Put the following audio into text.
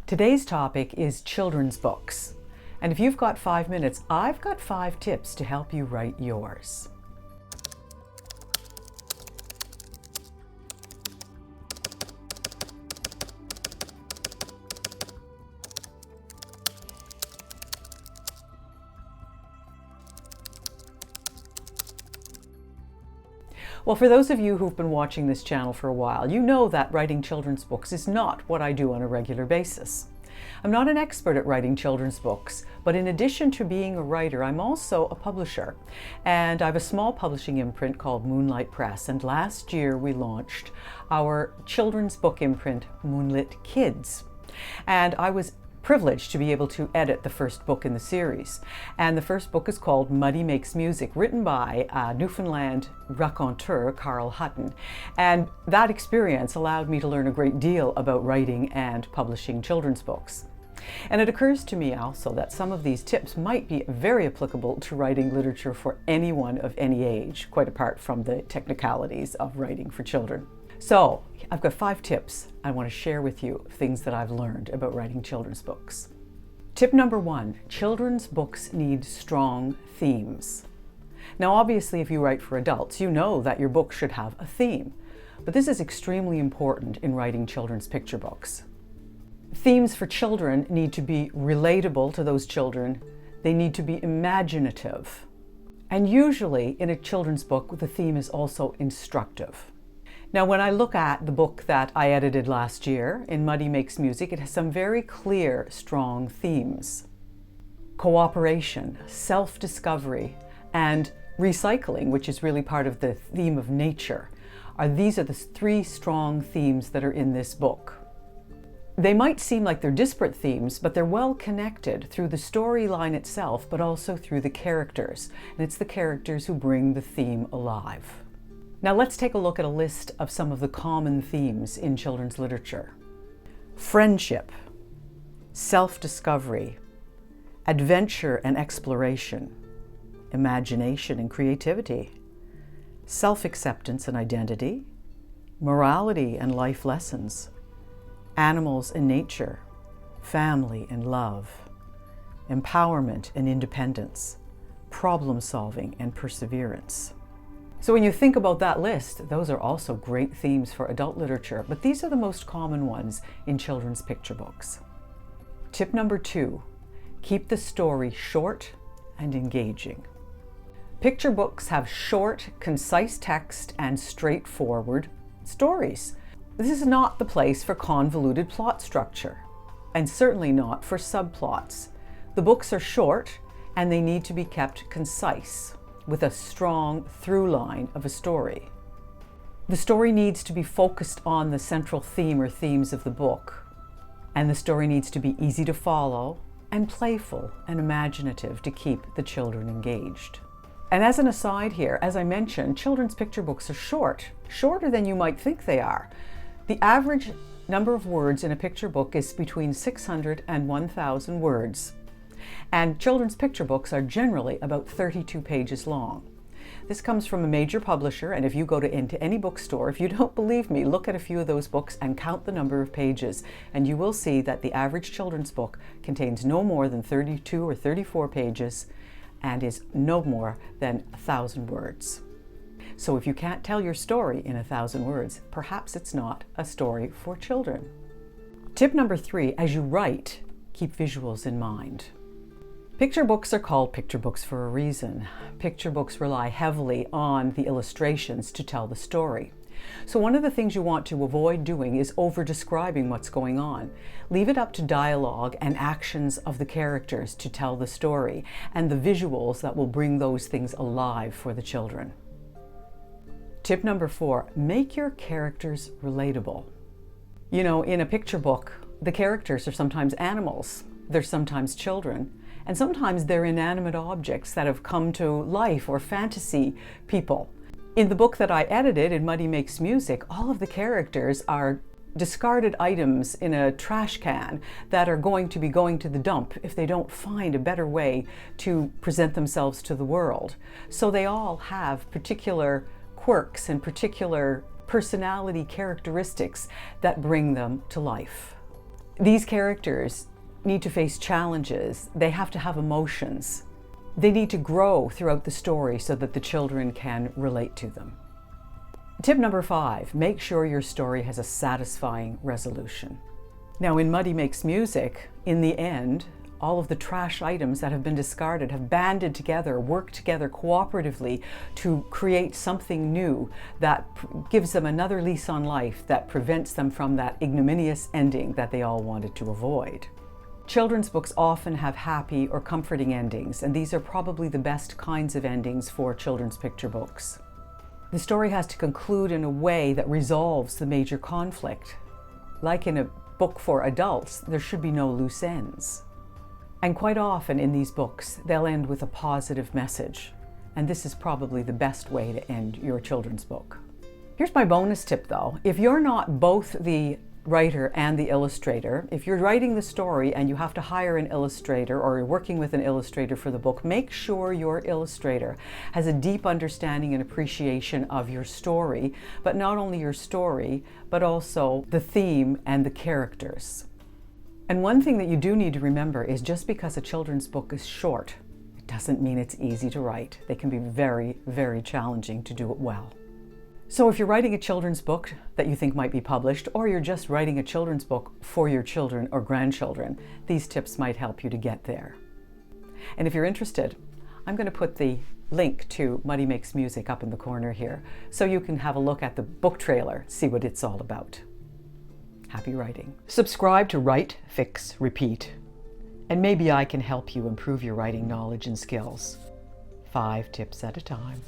Today's topic is children's books. And if you've got 5 minutes, I've got 5 tips to help you write yours. Well, for those of you who've been watching this channel for a while, you know that writing children's books is not what I do on a regular basis. I'm not an expert at writing children's books, but in addition to being a writer, I'm also a publisher. And I have a small publishing imprint called Moonlight Press, and last year we launched our children's book imprint, Moonlit Kids. And I was privileged to be able to edit the first book in the series. And the first book is called Muddy Makes Music, written by Newfoundland raconteur Carl Hutton. And that experience allowed me to learn a great deal about writing and publishing children's books. And it occurs to me also that some of these tips might be very applicable to writing literature for anyone of any age, quite apart from the technicalities of writing for children. So, I've got 5 tips I want to share with you, things that I've learned about writing children's books. Tip number 1, children's books need strong themes. Now, obviously, if you write for adults, you know that your book should have a theme, but this is extremely important in writing children's picture books. Themes for children need to be relatable to those children. They need to be imaginative. And usually, in a children's book, the theme is also instructive. Now, when I look at the book that I edited last year, in Muddy Makes Music, it has some very clear, strong themes. Cooperation, self-discovery, and recycling, which is really part of the theme of nature. These are the 3 strong themes that are in this book. They might seem like they're disparate themes, but they're well connected through the storyline itself, but also through the characters. And it's the characters who bring the theme alive. Now let's take a look at a list of some of the common themes in children's literature. Friendship, self-discovery, adventure and exploration, imagination and creativity, self-acceptance and identity, morality and life lessons, animals and nature, family and love, empowerment and independence, problem solving and perseverance. So when you think about that list, those are also great themes for adult literature, but these are the most common ones in children's picture books. Tip number 2, keep the story short and engaging. Picture books have short, concise text and straightforward stories. This is not the place for convoluted plot structure, and certainly not for subplots. The books are short and they need to be kept concise, with a strong through line of a story. The story needs to be focused on the central theme or themes of the book, and the story needs to be easy to follow and playful and imaginative to keep the children engaged. And as an aside here, as I mentioned, children's picture books are short, shorter than you might think they are. The average number of words in a picture book is between 600 and 1,000 words. And children's picture books are generally about 32 pages long. This comes from a major publisher, and if you go into any bookstore, if you don't believe me, look at a few of those books and count the number of pages, and you will see that the average children's book contains no more than 32 or 34 pages and is no more than 1,000 words. So if you can't tell your story in 1,000 words, perhaps it's not a story for children. Tip number 3, as you write, keep visuals in mind. Picture books are called picture books for a reason. Picture books rely heavily on the illustrations to tell the story. So one of the things you want to avoid doing is over-describing what's going on. Leave it up to dialogue and actions of the characters to tell the story, and the visuals that will bring those things alive for the children. Tip number 4, make your characters relatable. You know, in a picture book, the characters are sometimes animals, they're sometimes children, and sometimes they're inanimate objects that have come to life, or fantasy people. In the book that I edited, in Muddy Makes Music, all of the characters are discarded items in a trash can that are going to be going to the dump if they don't find a better way to present themselves to the world. So they all have particular quirks and particular personality characteristics that bring them to life. These characters need to face challenges. They have to have emotions. They need to grow throughout the story so that the children can relate to them. Tip number 5, make sure your story has a satisfying resolution. Now, in Muddy Makes Music, in the end, all of the trash items that have been discarded have banded together, worked together cooperatively to create something new that gives them another lease on life, that prevents them from that ignominious ending that they all wanted to avoid. Children's books often have happy or comforting endings, and these are probably the best kinds of endings for children's picture books. The story has to conclude in a way that resolves the major conflict. Like in a book for adults, there should be no loose ends. And quite often in these books, they'll end with a positive message. And this is probably the best way to end your children's book. Here's my bonus tip though. If you're not both the writer and the illustrator, if you're writing the story and you have to hire an illustrator or you're working with an illustrator for the book, make sure your illustrator has a deep understanding and appreciation of your story, but not only your story, but also the theme and the characters. And one thing that you do need to remember is just because a children's book is short, it doesn't mean it's easy to write. They can be very, very challenging to do it well. So if you're writing a children's book that you think might be published, or you're just writing a children's book for your children or grandchildren, these tips might help you to get there. And if you're interested, I'm going to put the link to Muddy Makes Music up in the corner here, so you can have a look at the book trailer, see what it's all about. Happy writing. Subscribe to Write, Fix, Repeat, and maybe I can help you improve your writing knowledge and skills. 5 tips at a time.